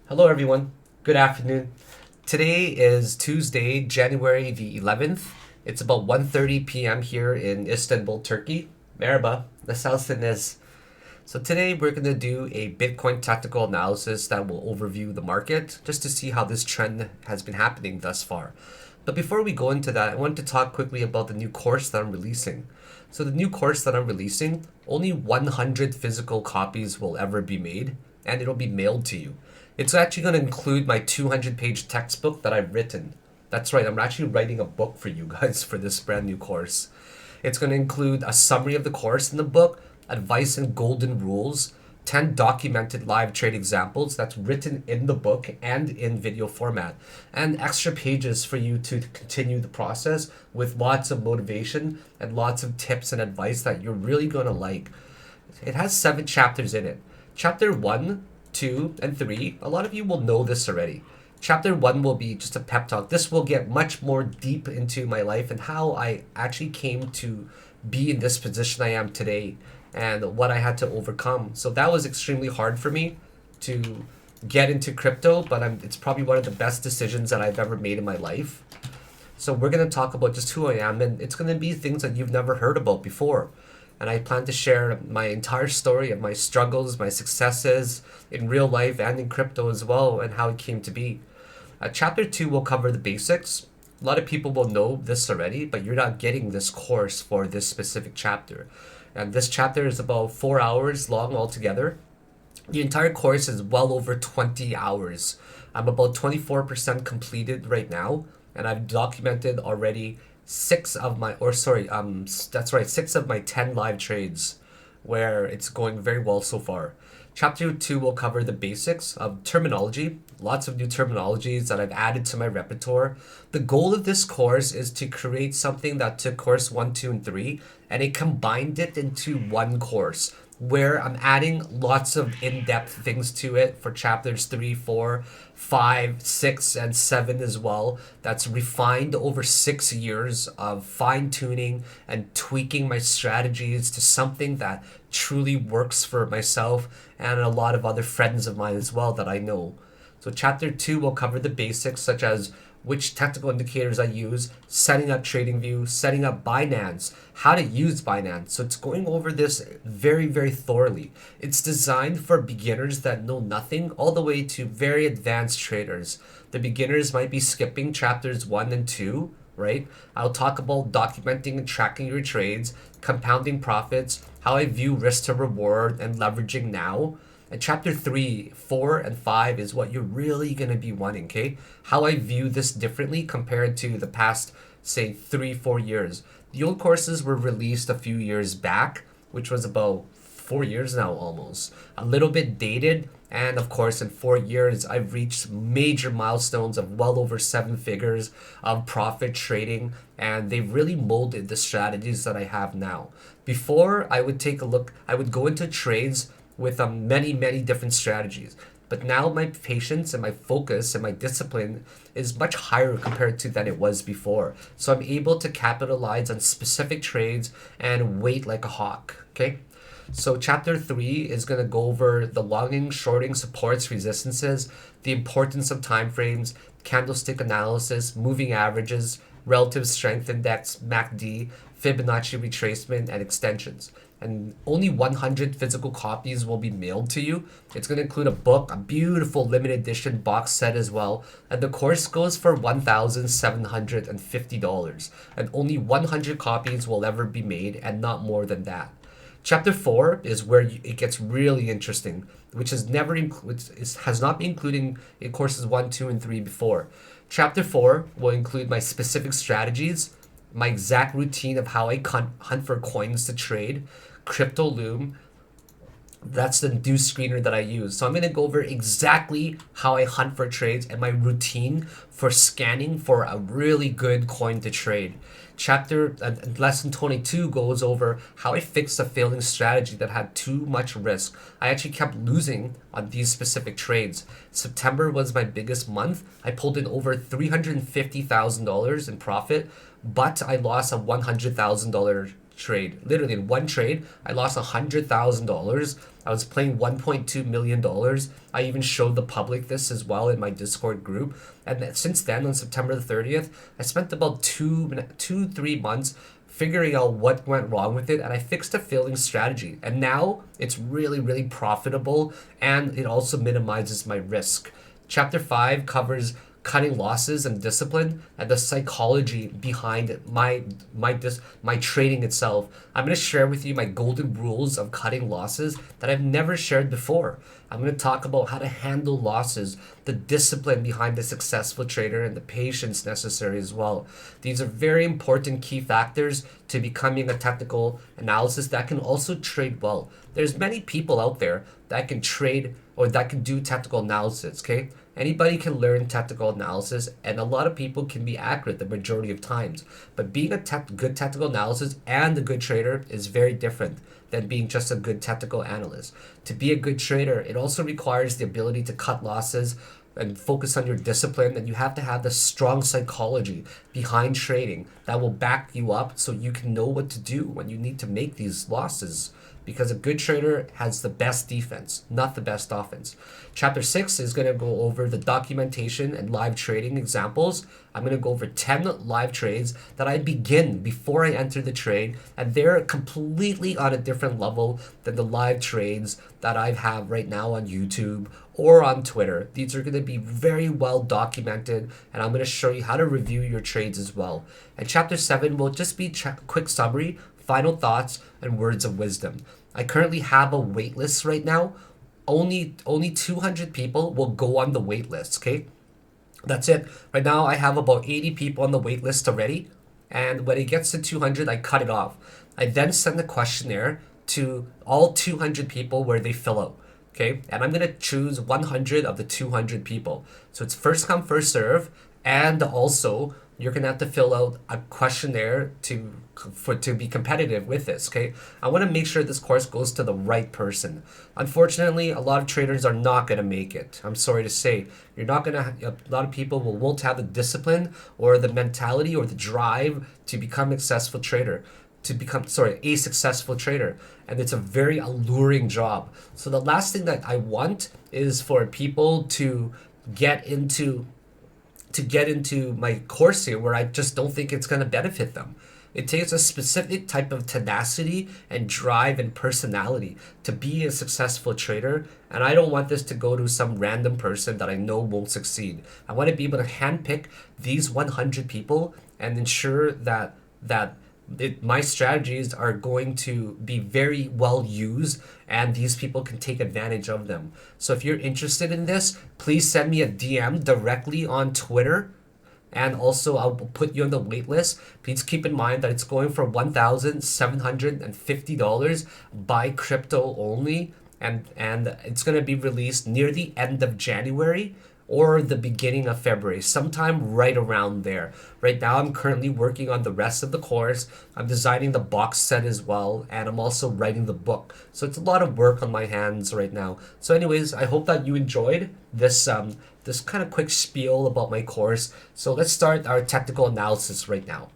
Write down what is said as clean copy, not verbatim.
Hello, everyone. Good afternoon. Today is Tuesday, January the 11th. It's about 1:30 p.m. here in Istanbul, Turkey. Merhaba, nasılsınız? So today we're going to do a Bitcoin technical analysis that will overview the market just to see how this trend has been happening thus far. But before we go into that, I want to talk quickly about the new course that I'm releasing. So the new course that I'm releasing, only 100 physical copies will ever be made, and it'll be mailed to you. It's actually going to include my 200-page textbook that I've written. That's right, I'm actually writing a book for you guys for this brand new course. It's going to include a summary of the course in the book, advice and golden rules, 10 documented live trade examples that's written in the book and in video format, and extra pages for you to continue the process with lots of motivation and lots of tips and advice that you're really going to like. It has 7 chapters in it. Chapter 1, 2, and 3, a lot of you will know this already. Chapter 1 will be just a pep talk. This will get much more deep into my life and how I actually came to be in this position I am today and what I had to overcome. So that was extremely hard for me to get into crypto, but it's probably one of the best decisions that I've ever made in my life. So we're going to talk about just who I am, and it's going to be things that you've never heard about before. And I plan to share my entire story of my struggles, my successes in real life and in crypto as well, and how it came to be. Chapter 2 will cover the basics. A lot of people will know this already, but you're not getting this course for this specific chapter. And this chapter is about 4 hours long altogether. The entire course is well over 20 hours. I'm about 24% completed right now, and I've documented already six of my 10 live trades where it's going very well so far. Chapter 2 will cover the basics of terminology, lots of new terminologies that I've added to my repertoire. The goal of this course is to create something that took course 1, 2, and 3, and it combined it into one course where I'm adding lots of in-depth things to it for chapters 3, 4, 5, 6, and 7 as well. That's refined over 6 years of fine-tuning and tweaking my strategies to something that truly works for myself and a lot of other friends of mine as well that I know. So chapter 2 will cover the basics such as which technical indicators I use, setting up TradingView, setting up Binance, how to use Binance. So it's going over this very, very thoroughly. It's designed for beginners that know nothing all the way to very advanced traders. The beginners might be skipping chapters 1 and 2, right? I'll talk about documenting and tracking your trades, compounding profits, how I view risk to reward and leveraging now. And chapter 3, 4, and 5 is what you're really going to be wanting, okay? How I view this differently compared to the past, say, 3, 4 years. The old courses were released a few years back, which was about 4 years now almost. A little bit dated, and of course, in 4 years, I've reached major milestones of well over 7 figures of profit trading, and they've really molded the strategies that I have now. Before, I would go into trades with many different strategies. But now my patience and my focus and my discipline is much higher compared to than it was before. So I'm able to capitalize on specific trades and wait like a hawk, okay? So chapter 3 is going to go over the longing, shorting, supports, resistances, the importance of time frames, candlestick analysis, moving averages, relative strength index, MACD, Fibonacci retracement, and extensions. And only 100 physical copies will be mailed to you. It's going to include a book, a beautiful limited edition box set as well. And the course goes for $1,750. And only 100 copies will ever be made and not more than that. Chapter 4 is where it gets really interesting, which has not been included in courses 1, 2, and 3 before. Chapter 4 will include my specific strategies, my exact routine of how I hunt for coins to trade, crypto loom. That's the new screener that I use. So I'm going to go over exactly how I hunt for trades and my routine for scanning for a really good coin to trade. Chapter lesson 22 goes over how I fixed a failing strategy that had too much risk. I actually kept losing on these specific trades. September was my biggest month. I pulled in over $350,000 in profit, but I lost a $100,000 trade. Literally in one trade, I lost $100,000. I was playing $1.2 million. I even showed the public this as well in my Discord group. And since then, on September the 30th, I spent about 3 months figuring out what went wrong with it, and I fixed a failing strategy. And now it's really, really profitable, and it also minimizes my risk. Chapter 5 covers cutting losses and discipline and the psychology behind my trading itself. I'm going to share with you my golden rules of cutting losses that I've never shared before. I'm going to talk about how to handle losses, the discipline behind the successful trader, and the patience necessary as well. These are very important key factors to becoming a technical analysis that can also trade well. There's many people out there that can trade or that can do technical analysis, okay? Anybody can learn technical analysis, and a lot of people can be accurate the majority of times. But being a good technical analysis and a good trader is very different than being just a good technical analyst. To be a good trader, it also requires the ability to cut losses and focus on your discipline, and you have to have the strong psychology behind trading that will back you up so you can know what to do when you need to make these losses. Because a good trader has the best defense, not the best offense. Chapter 6 is going to go over the documentation and live trading examples. I'm going to go over 10 live trades that I begin before I enter the trade, and they're completely on a different level than the live trades that I have right now on YouTube or on Twitter. These are going to be very well documented, and I'm going to show you how to review your trades as well. And chapter 7 will just be a quick summary, final thoughts, and words of wisdom. I currently have a wait list right now. Only 200 people will go on the wait list, okay? That's it. Right now, I have about 80 people on the wait list already. And when it gets to 200, I cut it off. I then send the questionnaire to all 200 people where they fill out, okay? And I'm going to choose 100 of the 200 people. So it's first come, first serve. And also, you're going to have to fill out a questionnaire to be competitive with this, okay? I want to make sure this course goes to the right person. Unfortunately, a lot of traders are not going to make it. I'm sorry to say. You're not going to, a lot of people won't have the discipline or the mentality or the drive to become a successful trader. A successful trader. And it's a very alluring job. So the last thing that I want is for people to get into my course here where I just don't think it's going to benefit them. It takes a specific type of tenacity and drive and personality to be a successful trader, and I don't want this to go to some random person that I know won't succeed. I want to be able to handpick these 100 people and ensure that my strategies are going to be very well used and these people can take advantage of them. So if you're interested in this, please send me a DM directly on Twitter, and also I'll put you on the wait list. Please keep in mind that it's going for $1,750 by crypto only, and it's going to be released near the end of January or the beginning of February, sometime right around there. Right now, I'm currently working on the rest of the course. I'm designing the box set as well, and I'm also writing the book. So it's a lot of work on my hands right now. So anyways, I hope that you enjoyed this kind of quick spiel about my course. So let's start our technical analysis right now.